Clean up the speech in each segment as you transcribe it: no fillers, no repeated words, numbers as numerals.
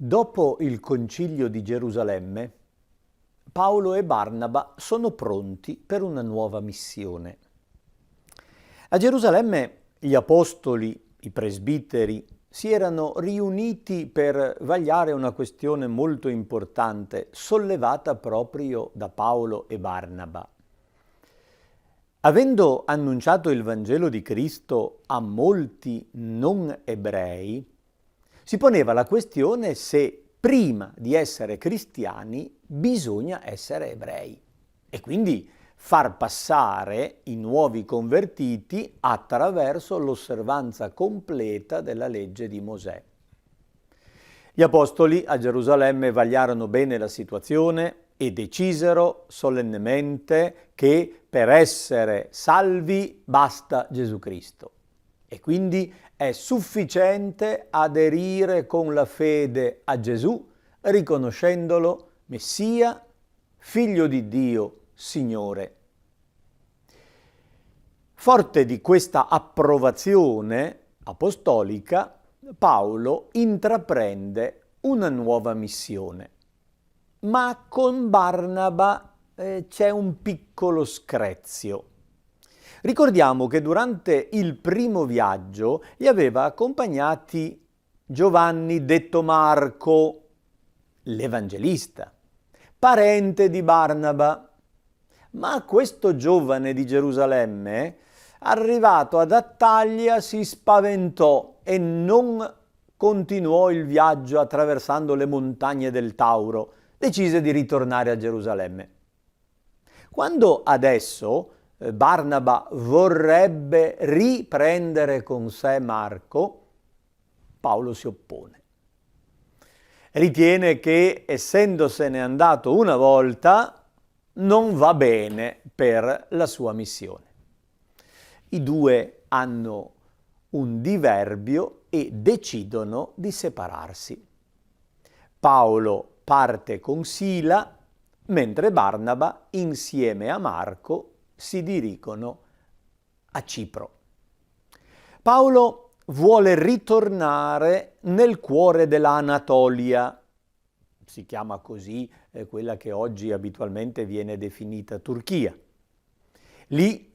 Dopo il Concilio di Gerusalemme, Paolo e Barnaba sono pronti per una nuova missione. A Gerusalemme gli apostoli, i presbiteri, si erano riuniti per vagliare una questione molto importante, sollevata proprio da Paolo e Barnaba. Avendo annunciato il Vangelo di Cristo a molti non ebrei, si poneva la questione se prima di essere cristiani bisogna essere ebrei e quindi far passare i nuovi convertiti attraverso l'osservanza completa della legge di Mosè. Gli apostoli a Gerusalemme vagliarono bene la situazione e decisero solennemente che per essere salvi basta Gesù Cristo. E quindi è sufficiente aderire con la fede a Gesù, riconoscendolo Messia, Figlio di Dio, Signore. Forte di questa approvazione apostolica, Paolo intraprende una nuova missione. Ma con Barnaba c'è un piccolo screzio. Ricordiamo che durante il primo viaggio gli aveva accompagnati Giovanni detto Marco, l'Evangelista, parente di Barnaba. Ma questo giovane di Gerusalemme, arrivato ad Attaglia, si spaventò e non continuò il viaggio attraversando le montagne del Tauro. Decise di ritornare a Gerusalemme. Quando adesso Barnaba vorrebbe riprendere con sé Marco, Paolo si oppone. Ritiene che, essendosene andato una volta, non va bene per la sua missione. I due hanno un diverbio e decidono di separarsi. Paolo parte con Sila, mentre Barnaba, insieme a Marco, si dirigono a Cipro. Paolo vuole ritornare nel cuore dell'Anatolia, si chiama così quella che oggi abitualmente viene definita Turchia. Lì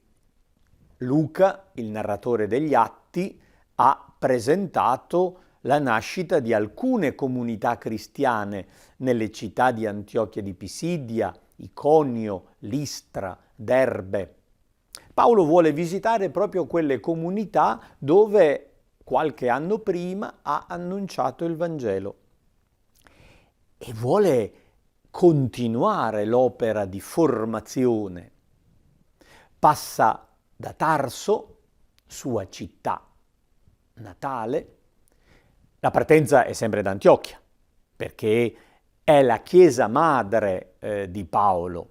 Luca, il narratore degli Atti, ha presentato la nascita di alcune comunità cristiane nelle città di Antiochia di Pisidia, Iconio, Listra, Derbe. Paolo vuole visitare proprio quelle comunità dove qualche anno prima ha annunciato il Vangelo e vuole continuare l'opera di formazione. Passa da Tarso, sua città natale. La partenza è sempre da Antiochia, perché è la chiesa madre di Paolo.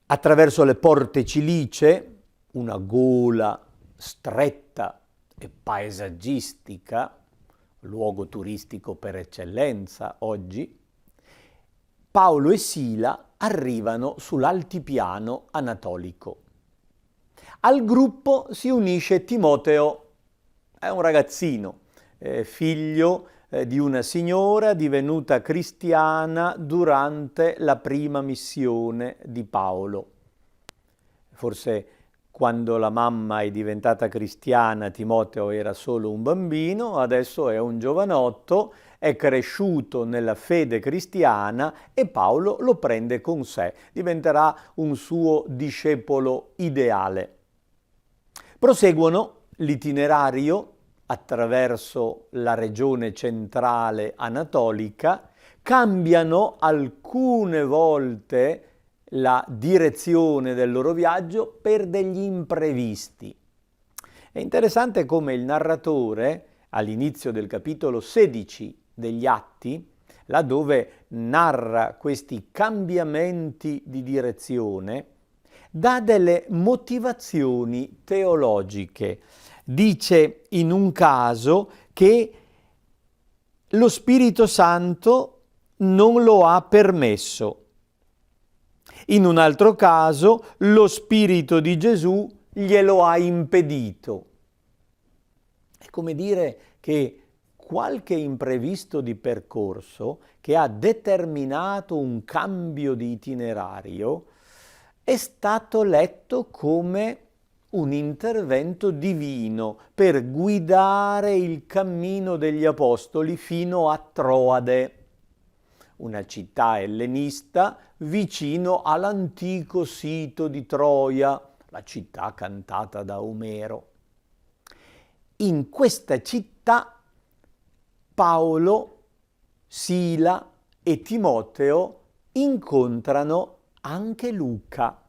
Attraverso le porte cilicie, una gola stretta e paesaggistica, luogo turistico per eccellenza oggi, Paolo e Sila arrivano sull'altipiano anatolico. Al gruppo si unisce Timoteo, è un ragazzino, figlio di una signora divenuta cristiana durante la prima missione di Paolo. Forse quando la mamma è diventata cristiana Timoteo era solo un bambino, adesso è un giovanotto, è cresciuto nella fede cristiana e Paolo lo prende con sé, diventerà un suo discepolo ideale. Proseguono l'itinerario attraverso la regione centrale anatolica, cambiano alcune volte la direzione del loro viaggio per degli imprevisti. È interessante come il narratore, all'inizio del capitolo 16 degli Atti, laddove narra questi cambiamenti di direzione, dà delle motivazioni teologiche. Dice in un caso che lo Spirito Santo non lo ha permesso. In un altro caso lo Spirito di Gesù glielo ha impedito. È come dire che qualche imprevisto di percorso che ha determinato un cambio di itinerario è stato letto come un intervento divino per guidare il cammino degli apostoli fino a Troade, una città ellenista vicino all'antico sito di Troia, la città cantata da Omero. In questa città Paolo, Sila e Timoteo incontrano anche Luca,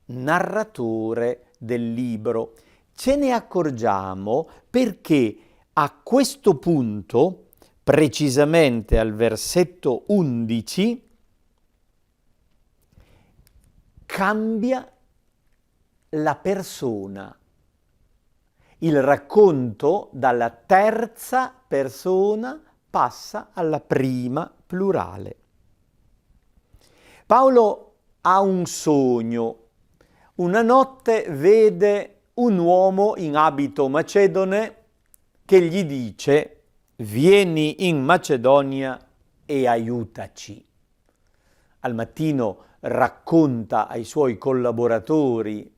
narratore del libro. Ce ne accorgiamo perché a questo punto, precisamente al versetto 11, cambia la persona. Il racconto dalla terza persona passa alla prima plurale. Paolo ha un sogno. Una notte vede un uomo in abito macedone che gli dice: vieni in Macedonia e aiutaci. Al mattino racconta ai suoi collaboratori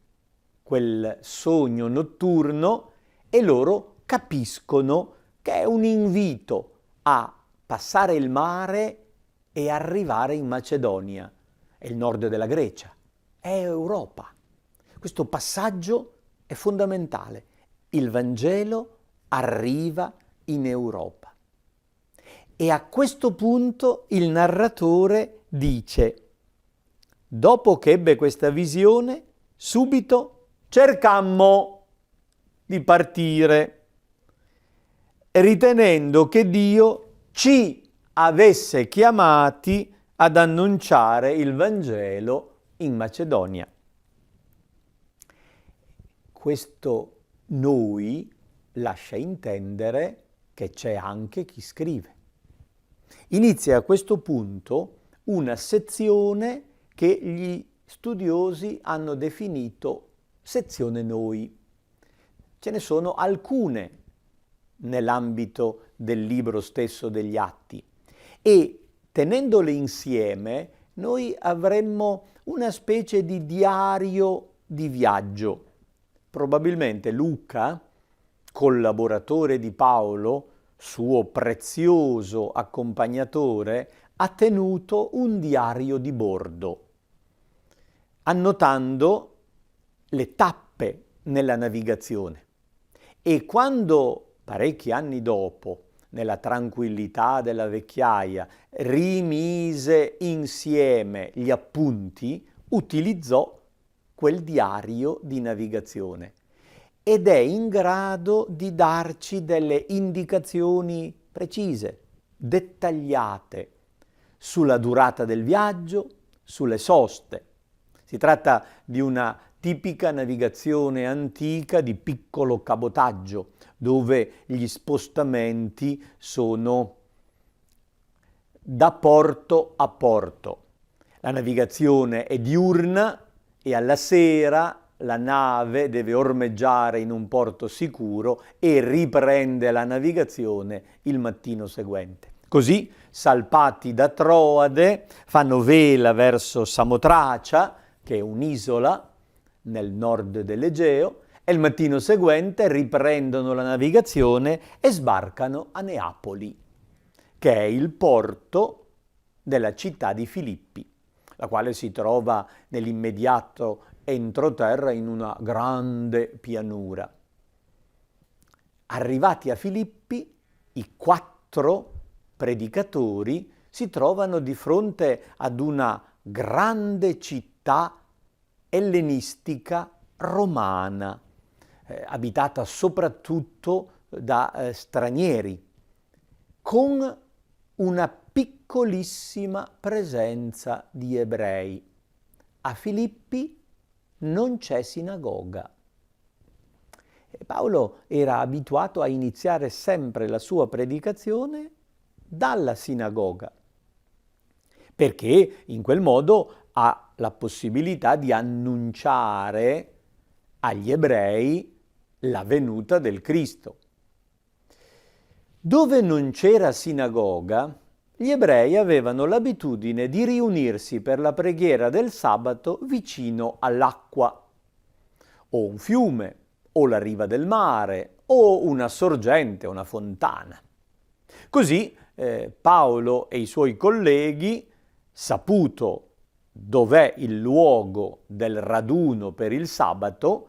quel sogno notturno e loro capiscono che è un invito a passare il mare e arrivare in Macedonia. È il nord della Grecia, è Europa. Questo passaggio è fondamentale. Il Vangelo arriva in Europa. E a questo punto il narratore dice: dopo che ebbe questa visione, subito cercammo di partire, ritenendo che Dio ci avesse chiamati ad annunciare il Vangelo in Macedonia. Questo noi lascia intendere che c'è anche chi scrive. Inizia a questo punto una sezione che gli studiosi hanno definito sezione noi. Ce ne sono alcune nell'ambito del libro stesso degli Atti e tenendole insieme noi avremmo una specie di diario di viaggio. Probabilmente Luca, collaboratore di Paolo, suo prezioso accompagnatore, ha tenuto un diario di bordo, annotando le tappe nella navigazione. E quando, parecchi anni dopo, nella tranquillità della vecchiaia, rimise insieme gli appunti, utilizzò quel diario di navigazione ed è in grado di darci delle indicazioni precise, dettagliate, sulla durata del viaggio, sulle soste. Si tratta di una tipica navigazione antica di piccolo cabotaggio, dove gli spostamenti sono da porto a porto. La navigazione è diurna e alla sera la nave deve ormeggiare in un porto sicuro e riprende la navigazione il mattino seguente. Così, salpati da Troade, fanno vela verso Samotracia, che è un'isola nel nord dell'Egeo, e il mattino seguente riprendono la navigazione e sbarcano a Neapoli, che è il porto della città di Filippi, la quale si trova nell'immediato entroterra in una grande pianura. Arrivati a Filippi, i 4 predicatori si trovano di fronte ad una grande città ellenistica romana, abitata soprattutto da stranieri, con una piccolissima presenza di ebrei. A Filippi non c'è sinagoga. Paolo era abituato a iniziare sempre la sua predicazione dalla sinagoga, perché in quel modo ha la possibilità di annunciare agli ebrei la venuta del Cristo. Dove non c'era sinagoga, gli ebrei avevano l'abitudine di riunirsi per la preghiera del sabato vicino all'acqua, o un fiume, o la riva del mare, o una sorgente, una fontana. Così Paolo e i suoi colleghi, saputo dov'è il luogo del raduno per il sabato,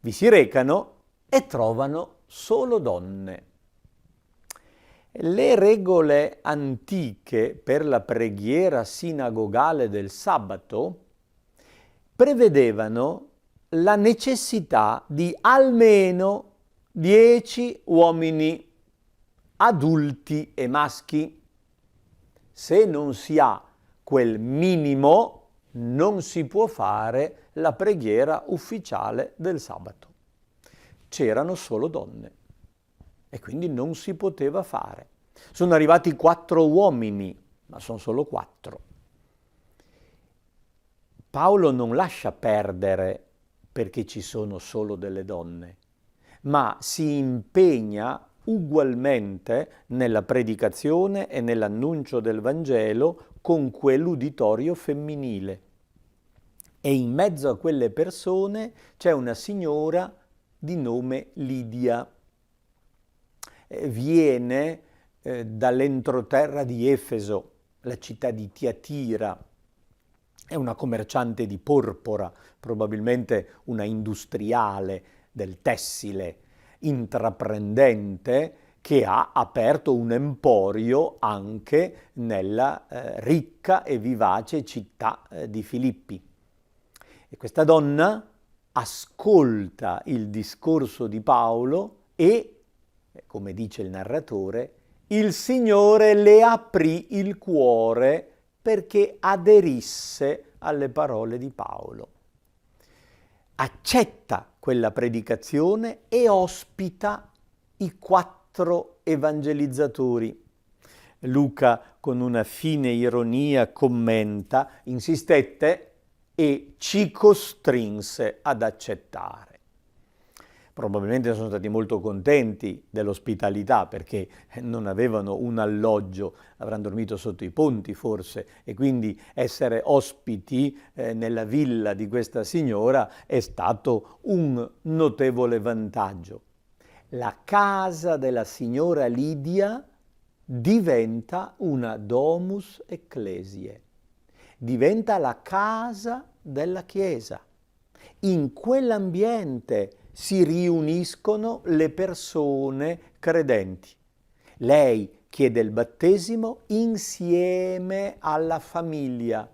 vi si recano e trovano solo donne. Le regole antiche per la preghiera sinagogale del sabato prevedevano la necessità di almeno 10 uomini adulti e maschi. Se non si ha quel minimo, non si può fare la preghiera ufficiale del sabato. C'erano solo donne e quindi non si poteva fare. Sono arrivati 4 uomini, ma sono solo 4. Paolo non lascia perdere perché ci sono solo delle donne, ma si impegna ugualmente nella predicazione e nell'annuncio del Vangelo con quell'uditorio femminile. E in mezzo a quelle persone c'è una signora di nome Lidia. Viene dall'entroterra di Efeso, la città di Tiatira. È una commerciante di porpora, probabilmente una industriale del tessile, intraprendente, che ha aperto un emporio anche nella ricca e vivace città di Filippi. E questa donna ascolta il discorso di Paolo e, come dice il narratore, il Signore le aprì il cuore perché aderisse alle parole di Paolo. Accetta quella predicazione e ospita i 4 evangelizzatori. Luca, con una fine ironia, commenta: insistette e ci costrinse ad accettare. Probabilmente sono stati molto contenti dell'ospitalità perché non avevano un alloggio, avranno dormito sotto i ponti forse, e quindi essere ospiti nella villa di questa signora è stato un notevole vantaggio. La casa della signora Lidia diventa una domus ecclesiae, diventa la casa della Chiesa. In quell'ambiente si riuniscono le persone credenti. Lei chiede il battesimo insieme alla famiglia.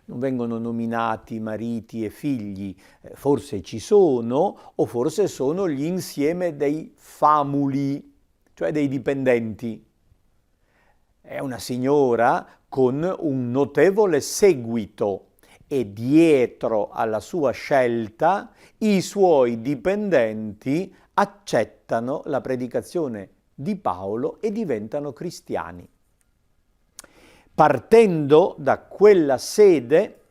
Non vengono nominati mariti e figli, forse ci sono, o forse sono gli insieme dei famuli, cioè dei dipendenti. È una signora con un notevole seguito e dietro alla sua scelta i suoi dipendenti accettano la predicazione di Paolo e diventano cristiani. Partendo da quella sede,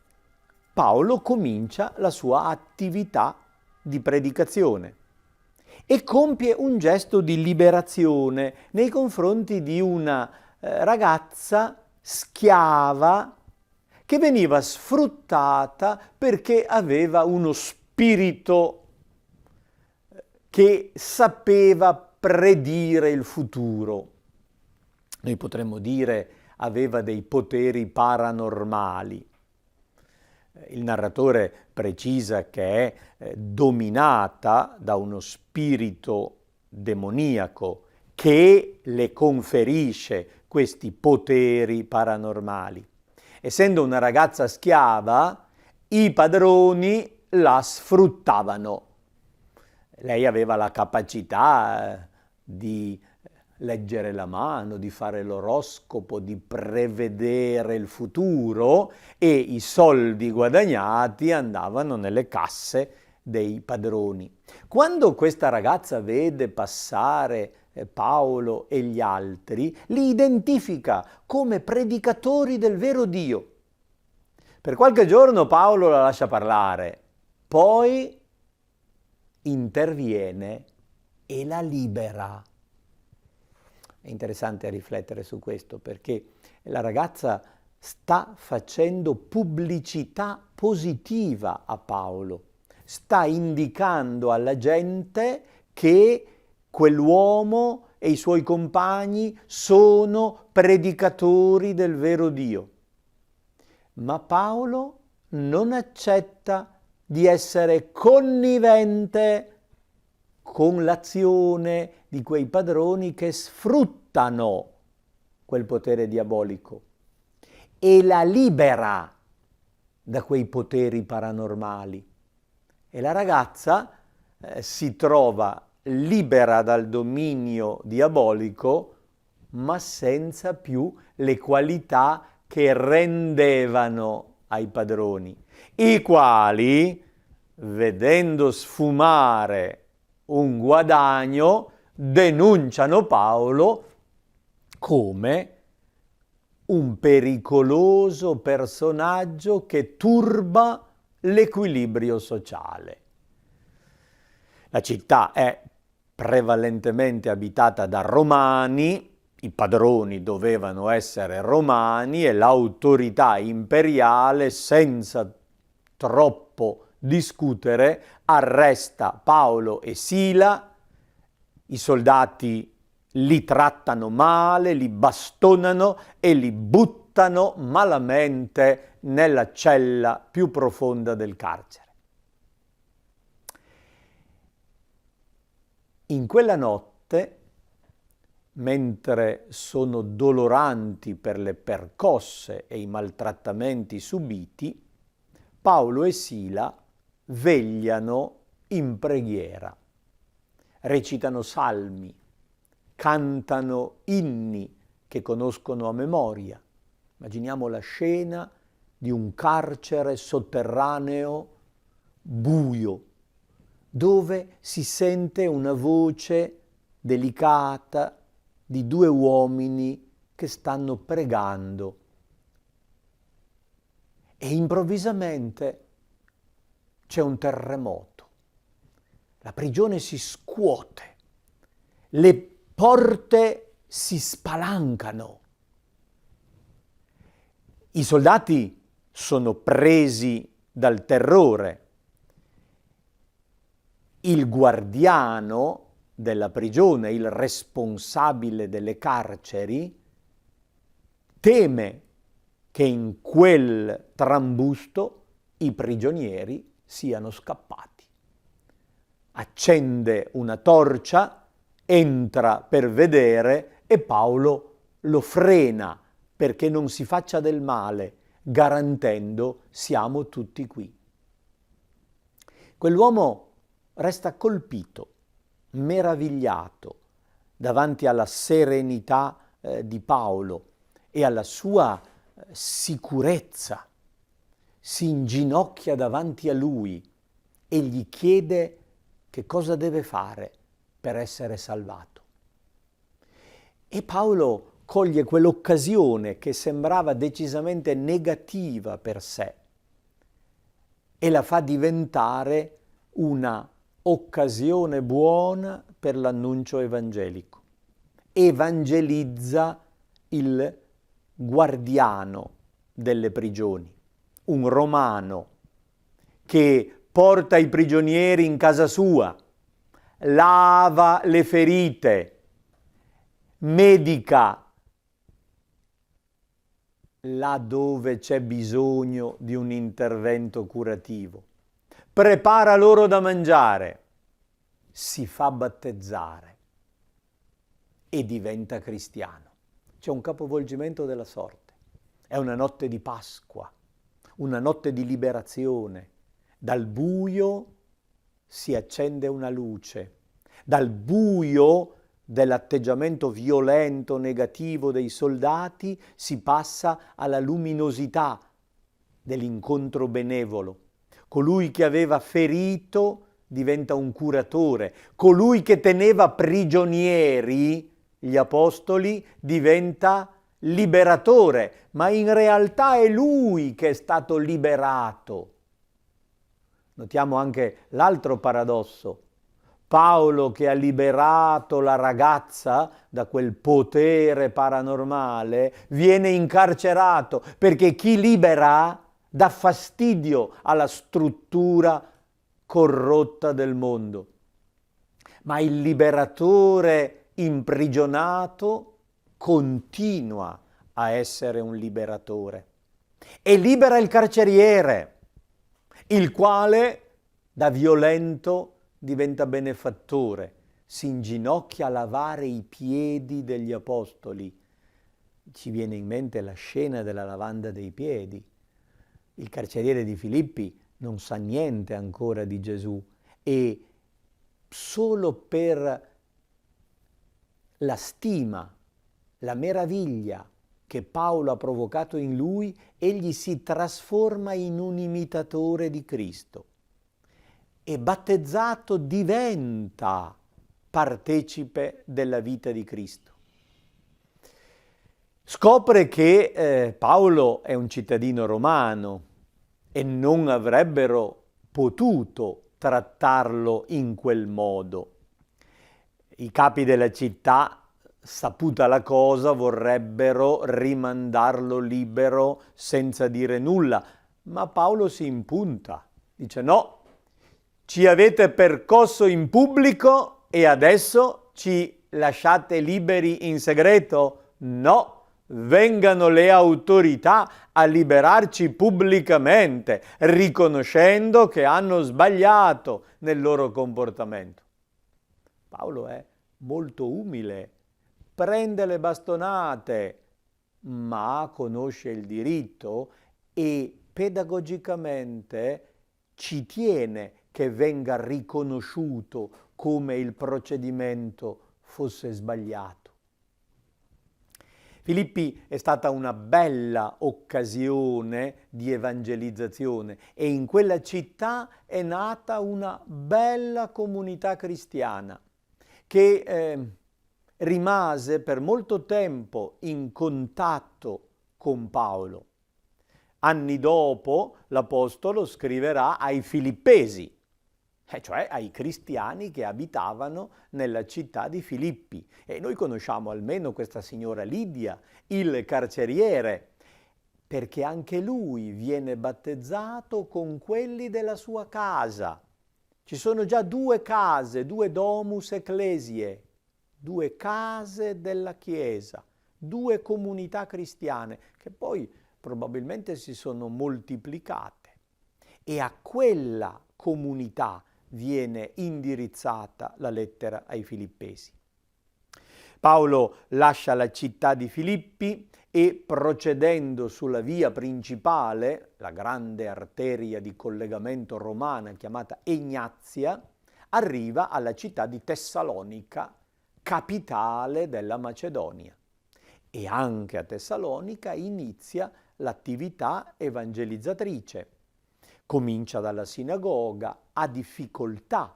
Paolo comincia la sua attività di predicazione e compie un gesto di liberazione nei confronti di una ragazza schiava che veniva sfruttata perché aveva uno spirito che sapeva predire il futuro. Noi potremmo dire aveva dei poteri paranormali. Il narratore precisa che è dominata da uno spirito demoniaco che le conferisce questi poteri paranormali. Essendo una ragazza schiava, i padroni la sfruttavano. Lei aveva la capacità di leggere la mano, di fare l'oroscopo, di prevedere il futuro e i soldi guadagnati andavano nelle casse dei padroni. Quando questa ragazza vede passare Paolo e gli altri, li identifica come predicatori del vero Dio. Per qualche giorno Paolo la lascia parlare, poi interviene e la libera. È interessante riflettere su questo, perché la ragazza sta facendo pubblicità positiva a Paolo, sta indicando alla gente che quell'uomo e i suoi compagni sono predicatori del vero Dio. Ma Paolo non accetta di essere connivente con l'azione di quei padroni che sfruttano quel potere diabolico e la libera da quei poteri paranormali. E la ragazza si trova libera dal dominio diabolico, ma senza più le qualità che rendevano ai padroni, i quali, vedendo sfumare un guadagno, denunciano Paolo come un pericoloso personaggio che turba l'equilibrio sociale. La città è prevalentemente abitata da romani, i padroni dovevano essere romani e l'autorità imperiale, senza troppo discutere, arresta Paolo e Sila, i soldati li trattano male, li bastonano e li buttano malamente nella cella più profonda del carcere. In quella notte, mentre sono doloranti per le percosse e i maltrattamenti subiti, Paolo e Sila vegliano in preghiera, recitano salmi, cantano inni che conoscono a memoria. Immaginiamo la scena di un carcere sotterraneo buio, dove si sente una voce delicata di due uomini che stanno pregando. E improvvisamente c'è un terremoto. La prigione si scuote, le porte si spalancano. I soldati sono presi dal terrore. Il guardiano della prigione, il responsabile delle carceri, teme che in quel trambusto i prigionieri siano scappati. Accende una torcia, entra per vedere e Paolo lo frena perché non si faccia del male, garantendo siamo tutti qui. Quell'uomo resta colpito, meravigliato davanti alla serenità di Paolo e alla sua sicurezza. Si inginocchia davanti a lui e gli chiede che cosa deve fare per essere salvato. E Paolo coglie quell'occasione che sembrava decisamente negativa per sé e la fa diventare una occasione buona per l'annuncio evangelico. Evangelizza il guardiano delle prigioni, un romano che porta i prigionieri in casa sua, lava le ferite, medica là dove c'è bisogno di un intervento curativo, prepara loro da mangiare, si fa battezzare e diventa cristiano. C'è un capovolgimento della sorte. È una notte di Pasqua, una notte di liberazione. Dal buio si accende una luce. Dal buio dell'atteggiamento violento, negativo dei soldati si passa alla luminosità dell'incontro benevolo. Colui che aveva ferito diventa un curatore. Colui che teneva prigionieri gli apostoli diventa liberatore, ma in realtà è lui che è stato liberato. Notiamo anche l'altro paradosso. Paolo che ha liberato la ragazza da quel potere paranormale viene incarcerato perché chi libera dà fastidio alla struttura corrotta del mondo. Ma il liberatore imprigionato continua a essere un liberatore e libera il carceriere, il quale da violento diventa benefattore, si inginocchia a lavare i piedi degli apostoli. Ci viene in mente la scena della lavanda dei piedi. Il carceriere di Filippi non sa niente ancora di Gesù e solo per la stima, la meraviglia che Paolo ha provocato in lui, egli si trasforma in un imitatore di Cristo e battezzato diventa partecipe della vita di Cristo. Scopre che Paolo è un cittadino romano e non avrebbero potuto trattarlo in quel modo. I capi della città, saputa la cosa, vorrebbero rimandarlo libero senza dire nulla, ma Paolo si impunta, dice no, ci avete percosso in pubblico e adesso ci lasciate liberi in segreto? No, vengano le autorità a liberarci pubblicamente, riconoscendo che hanno sbagliato nel loro comportamento. Paolo è molto umile, prende le bastonate, ma conosce il diritto e pedagogicamente ci tiene che venga riconosciuto come il procedimento fosse sbagliato. Filippi è stata una bella occasione di evangelizzazione e in quella città è nata una bella comunità cristiana che rimase per molto tempo in contatto con Paolo. Anni dopo l'Apostolo scriverà ai Filippesi, cioè ai cristiani che abitavano nella città di Filippi. E noi conosciamo almeno questa signora Lidia, il carceriere, perché anche lui viene battezzato con quelli della sua casa. Ci sono già 2 case, 2 domus ecclesiae, 2 case della Chiesa, 2 comunità cristiane che poi probabilmente si sono moltiplicate. E a quella comunità viene indirizzata la lettera ai Filippesi. Paolo lascia la città di Filippi e procedendo sulla via principale, la grande arteria di collegamento romana chiamata Egnazia, arriva alla città di Tessalonica, capitale della Macedonia. E anche a Tessalonica inizia l'attività evangelizzatrice. Comincia dalla sinagoga, ha difficoltà,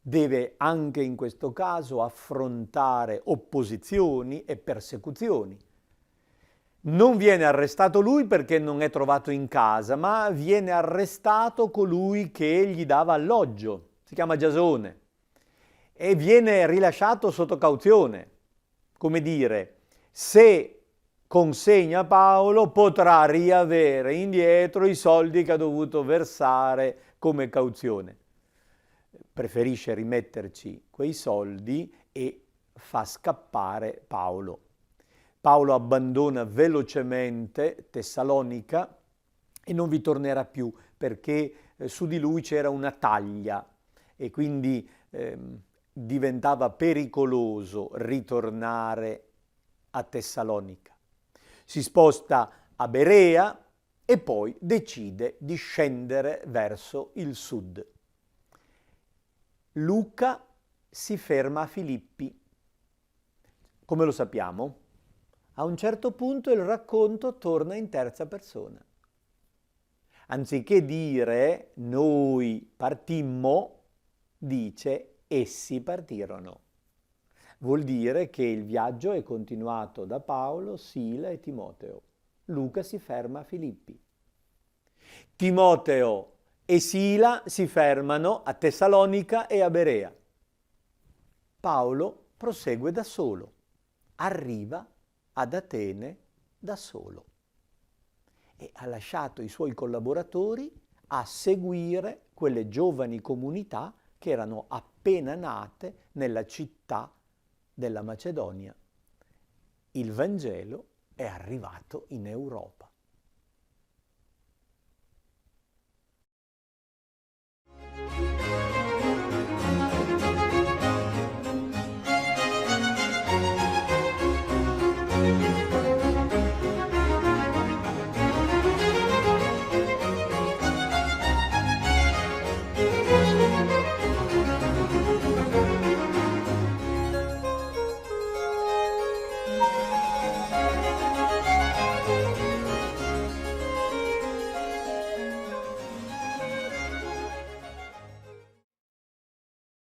deve anche in questo caso affrontare opposizioni e persecuzioni. Non viene arrestato lui perché non è trovato in casa, ma viene arrestato colui che gli dava alloggio, si chiama Giasone, e viene rilasciato sotto cauzione. Come dire, se consegna Paolo potrà riavere indietro i soldi che ha dovuto versare come cauzione. Preferisce rimetterci quei soldi e fa scappare Paolo. Paolo abbandona velocemente Tessalonica e non vi tornerà più perché su di lui c'era una taglia e quindi diventava pericoloso ritornare a Tessalonica. Si sposta a Berea e poi decide di scendere verso il sud. Luca si ferma a Filippi. Come lo sappiamo? A un certo punto il racconto torna in terza persona. Anziché dire noi partimmo, dice essi partirono. Vuol dire che il viaggio è continuato da Paolo, Sila e Timoteo. Luca si ferma a Filippi. Timoteo e Sila si fermano a Tessalonica e a Berea. Paolo prosegue da solo, arriva ad Atene da solo e ha lasciato i suoi collaboratori a seguire quelle giovani comunità che erano appena nate nella città della Macedonia. Il Vangelo è arrivato in Europa.